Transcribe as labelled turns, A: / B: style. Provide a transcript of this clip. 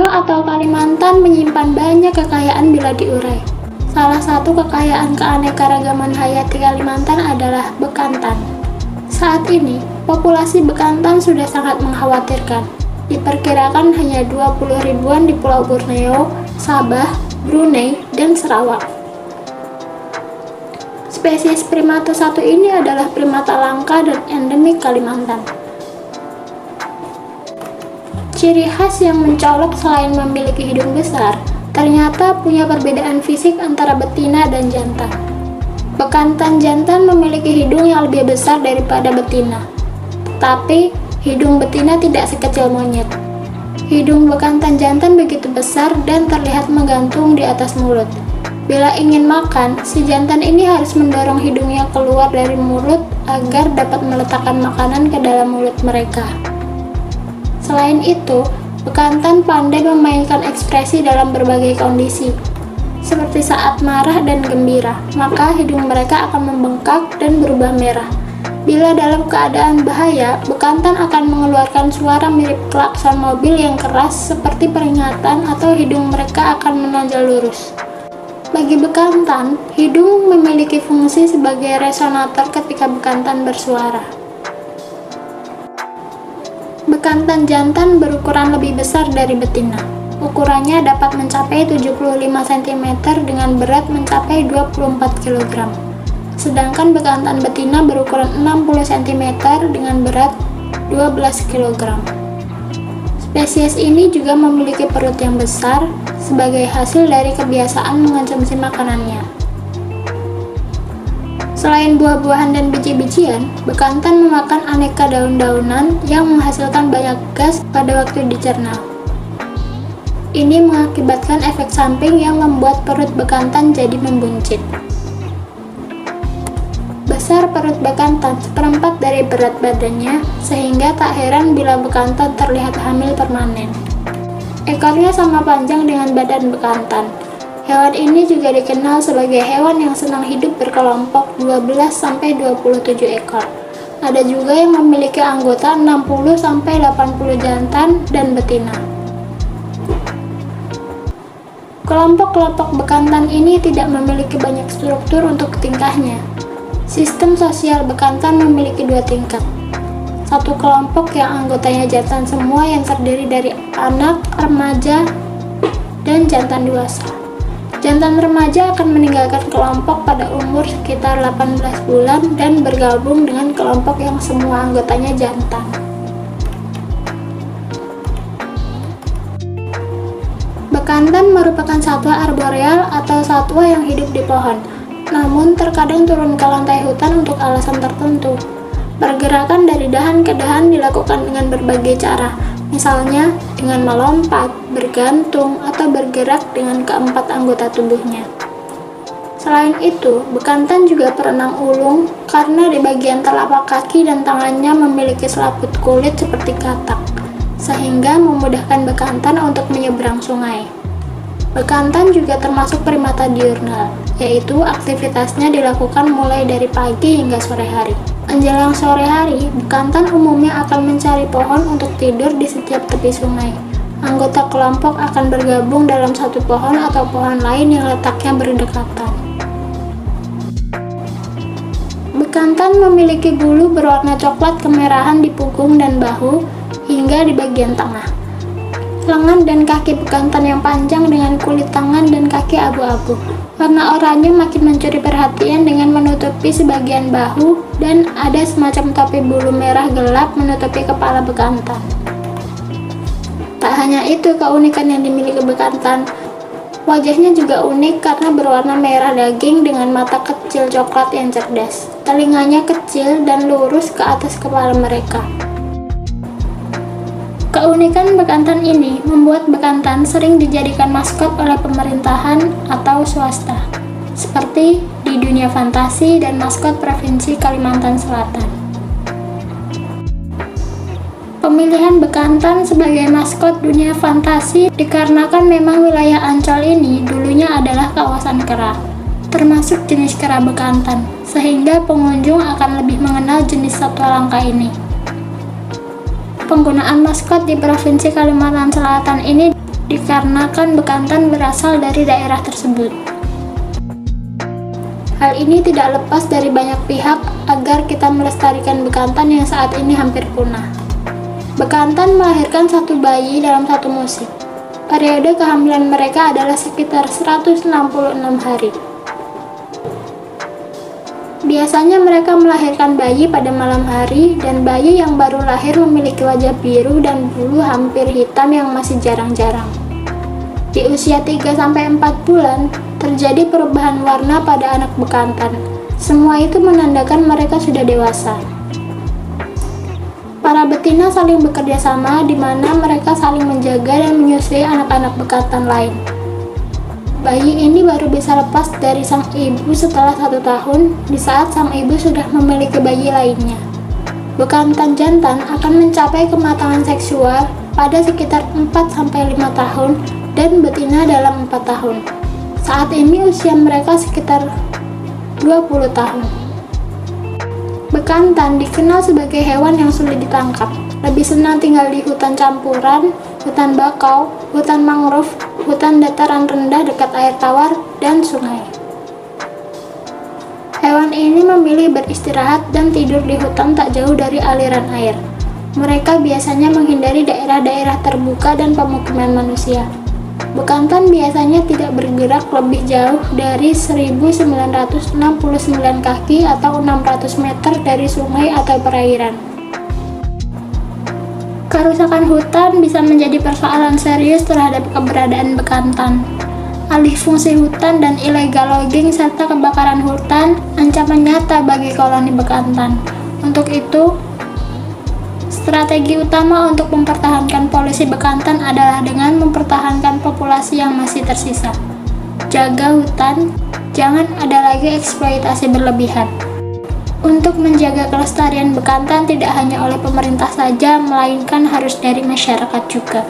A: Borneo atau Kalimantan menyimpan banyak kekayaan bila diurai. Salah satu kekayaan keanekaragaman hayati Kalimantan adalah bekantan. Saat ini, populasi bekantan sudah sangat mengkhawatirkan. Diperkirakan hanya 20 ribuan di Pulau Borneo, Sabah, Brunei, dan Sarawak. Spesies primata satu ini adalah primata langka dan endemik Kalimantan. Ciri khas yang mencolok selain memiliki hidung besar, ternyata punya perbedaan fisik antara betina dan jantan. Bekantan jantan memiliki hidung yang lebih besar daripada betina, tetapi hidung betina tidak sekecil monyet. Hidung bekantan jantan begitu besar dan terlihat menggantung di atas mulut. Bila ingin makan, si jantan ini harus mendorong hidungnya keluar dari mulut agar dapat meletakkan makanan ke dalam mulut mereka. Selain itu, bekantan pandai memainkan ekspresi dalam berbagai kondisi. Seperti saat marah dan gembira, maka hidung mereka akan membengkak dan berubah merah. Bila dalam keadaan bahaya, bekantan akan mengeluarkan suara mirip klakson mobil yang keras seperti peringatan atau hidung mereka akan menonjol lurus. Bagi bekantan, hidung memiliki fungsi sebagai resonator ketika bekantan bersuara. Bekantan jantan berukuran lebih besar dari betina. Ukurannya dapat mencapai 75 cm dengan berat mencapai 24 kg. Sedangkan bekantan betina berukuran 60 cm dengan berat 12 kg. Spesies ini juga memiliki perut yang besar sebagai hasil dari kebiasaan mengonsumsi makanannya. Selain buah-buahan dan biji-bijian, bekantan memakan aneka daun-daunan yang menghasilkan banyak gas pada waktu dicerna. Ini mengakibatkan efek samping yang membuat perut bekantan jadi membuncit. Besar perut bekantan seperempat dari berat badannya, sehingga tak heran bila bekantan terlihat hamil permanen. Ekornya sama panjang dengan badan bekantan. Hewan ini juga dikenal sebagai hewan yang senang hidup berkelompok 12-27 ekor. Ada juga yang memiliki anggota 60-80 jantan dan betina. Kelompok-kelompok bekantan ini tidak memiliki banyak struktur untuk tingkahnya. Sistem sosial bekantan memiliki dua tingkat. Satu kelompok yang anggotanya jantan semua yang terdiri dari anak, remaja, dan jantan dewasa. Jantan remaja akan meninggalkan kelompok pada umur sekitar 18 bulan dan bergabung dengan kelompok yang semua anggotanya jantan. Bekantan merupakan satwa arboreal atau satwa yang hidup di pohon, namun terkadang turun ke lantai hutan untuk alasan tertentu. Pergerakan dari dahan ke dahan dilakukan dengan berbagai cara, misalnya dengan melompat, bergantung, atau bergerak dengan keempat anggota tubuhnya. Selain itu, bekantan juga berenang ulung karena di bagian telapak kaki dan tangannya memiliki selaput kulit seperti katak, sehingga memudahkan bekantan untuk menyeberang sungai. Bekantan juga termasuk primata diurnal, yaitu aktivitasnya dilakukan mulai dari pagi hingga sore hari. Menjelang sore hari, bekantan umumnya akan mencari pohon untuk tidur di setiap tepi sungai. Anggota kelompok akan bergabung dalam satu pohon atau pohon lain yang letaknya berdekatan. Bekantan memiliki bulu berwarna coklat kemerahan di punggung dan bahu hingga di bagian tengah. Lengan dan kaki bekantan yang panjang dengan kulit tangan dan kaki abu-abu. Warna oranye makin mencuri perhatian dengan menutupi sebagian bahu dan ada semacam topi bulu merah gelap menutupi kepala bekantan. Tak hanya itu keunikan yang dimiliki bekantan, wajahnya juga unik karena berwarna merah daging dengan mata kecil coklat yang cerdas. Telinganya kecil dan lurus ke atas kepala mereka. Keunikan bekantan ini membuat bekantan sering dijadikan maskot oleh pemerintahan atau swasta, seperti di dunia fantasi dan maskot Provinsi Kalimantan Selatan. Pemilihan bekantan sebagai maskot dunia fantasi dikarenakan memang wilayah Ancol ini dulunya adalah kawasan kera, termasuk jenis kera bekantan, sehingga pengunjung akan lebih mengenal jenis satwa langka ini. Penggunaan maskot di Provinsi Kalimantan Selatan ini dikarenakan bekantan berasal dari daerah tersebut. Hal ini tidak lepas dari banyak pihak agar kita melestarikan bekantan yang saat ini hampir punah. Bekantan melahirkan satu bayi dalam satu musim. Periode kehamilan mereka adalah sekitar 166 hari. Biasanya mereka melahirkan bayi pada malam hari, dan bayi yang baru lahir memiliki wajah biru dan bulu hampir hitam yang masih jarang-jarang. Di usia 3-4 bulan, terjadi perubahan warna pada anak bekantan. Semua itu menandakan mereka sudah dewasa. Para betina saling bekerja sama, di mana mereka saling menjaga dan menyusui anak-anak bekantan lain. Bayi ini baru bisa lepas dari sang ibu setelah 1 tahun, di saat sang ibu sudah memiliki bayi lainnya. Bekantan jantan akan mencapai kematangan seksual pada sekitar 4-5 tahun dan betina dalam 4 tahun. Saat ini usia mereka sekitar 20 tahun. Bekantan dikenal sebagai hewan yang sulit ditangkap. Lebih senang tinggal di hutan campuran, hutan bakau, hutan mangrove, hutan dataran rendah dekat air tawar, dan sungai. Hewan ini memilih beristirahat dan tidur di hutan tak jauh dari aliran air. Mereka biasanya menghindari daerah-daerah terbuka dan pemukiman manusia. Bekantan biasanya tidak bergerak lebih jauh dari 1969 kaki atau 600 meter dari sungai atau perairan. Kerusakan hutan bisa menjadi persoalan serius terhadap keberadaan bekantan. Alih fungsi hutan dan illegal logging serta kebakaran hutan ancaman nyata bagi koloni bekantan. Untuk itu, strategi utama untuk mempertahankan populasi bekantan adalah dengan mempertahankan populasi yang masih tersisa. Jaga hutan, jangan ada lagi eksploitasi berlebihan. Untuk menjaga kelestarian bekantan tidak hanya oleh pemerintah saja, melainkan harus dari masyarakat juga.